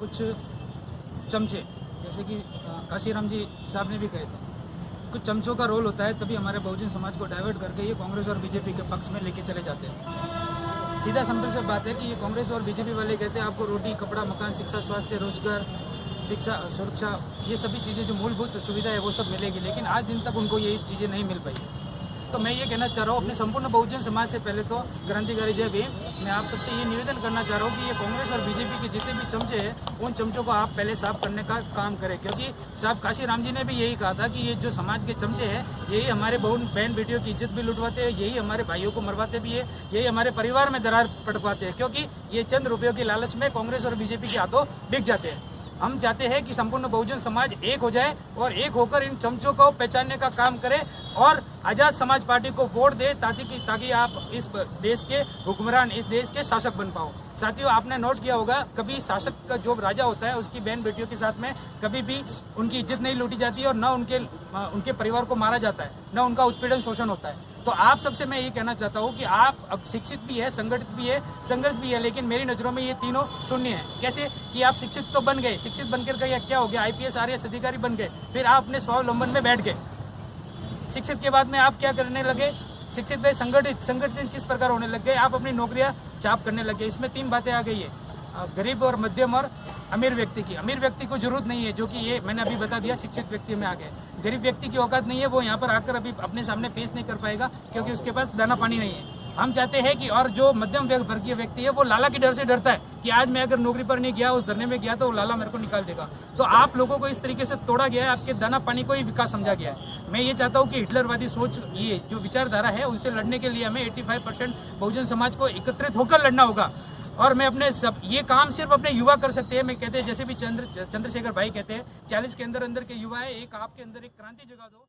कुछ चमचे, जैसे कि काशीराम जी साहब ने भी कहे थे, कुछ चमचों का रोल होता है, तभी हमारे बहुजन समाज को डाइवर्ट करके ये कांग्रेस और बीजेपी के पक्ष में लेके चले जाते हैं। सीधा सिंपल से बात है कि ये कांग्रेस और बीजेपी वाले कहते हैं आपको रोटी, कपड़ा, मकान, शिक्षा, स्वास्थ्य, रोजगार, शिक्षा, सुरक्षा, ये सभी चीज़ें जो मूलभूत सुविधा है वो सब मिलेगी, लेकिन आज दिन तक उनको ये चीज़ें नहीं मिल पाई। तो मैं ये कहना चाह रहा हूँ अपने संपूर्ण बहुजन समाज से, पहले तो क्रांतिकारी जय भीम, मैं आप सबसे ये निवेदन करना चाह रहा हूँ कि ये कांग्रेस और बीजेपी के जितने भी चमचे हैं उन चमचों को आप पहले साफ करने का काम करें, क्योंकि साहब काशीराम जी ने भी यही कहा था कि ये जो समाज के चमचे हैं यही हमारे बहन बेटियों की इज्जत भी लुटवाते हैं, यही हमारे भाइयों को मरवाते भी है, यही हमारे परिवार में दरार पड़वाते हैं, क्योंकि ये चंद रुपयों की लालच में कांग्रेस और बीजेपी के हाथों बिक जाते हैं। हम चाहते हैं कि संपूर्ण बहुजन समाज एक हो जाए और एक होकर इन चमचों को पहचानने का काम करे और आजाद समाज पार्टी को वोट दे, ताकि आप इस देश के हुक्मरान, इस देश के शासक बन पाओ। साथियों, आपने नोट किया होगा, कभी शासक का जो राजा होता है उसकी बहन बेटियों के साथ में कभी भी उनकी इज्जत नहीं लूटी जाती है और न उनके परिवार को मारा जाता है, न उनका उत्पीड़न शोषण होता है। तो आप सबसे मैं ये कहना चाहता हूँ कि आप अब शिक्षित भी है, संगठित भी है, संघर्ष भी है, लेकिन मेरी नज़रों में ये तीनों शून्य है। कैसे कि आप शिक्षित तो बन गए, शिक्षित बनकर क्या हो गया, IPS RS अधिकारी बन गए, फिर आप अपने स्वावलंबन में बैठ गए। शिक्षित के बाद में आप क्या करने लगे, शिक्षित भाई संगठित किस प्रकार होने लग गए, आप अपनी नौकरियां चाप करने लगे। इसमें तीन बातें आ गई है, गरीब और मध्यम और अमीर व्यक्ति की। अमीर व्यक्ति को जरूरत नहीं है, जो कि ये मैंने अभी बता दिया, शिक्षित व्यक्ति में आ गए। गरीब व्यक्ति की औकात नहीं है, वो यहाँ पर आकर अभी अपने सामने पेश नहीं कर पाएगा, क्योंकि उसके पास दाना पानी नहीं है। हम चाहते हैं कि और जो मध्यम वर्गीय व्यक्ति है वो लाला की डर से डरता है कि आज मैं अगर नौकरी पर नहीं गया, उस धरने में गया तो वो लाला मेरे को निकाल देगा। तो आप लोगों को इस तरीके से तोड़ा गया है, आपके दाना पानी को ही विकास समझा गया है। मैं ये चाहता हूँ कि हिटलरवादी सोच, ये जो विचारधारा है, उनसे लड़ने के लिए हमें 85% बहुजन समाज को एकत्रित होकर लड़ना होगा। और मैं अपने ये काम सिर्फ अपने युवा कर सकते हैं। मैं कहते हैं, जैसे भी चंद्रशेखर भाई कहते हैं, 40 के अंदर के युवा है, एक आपके अंदर एक क्रांति जगा दो।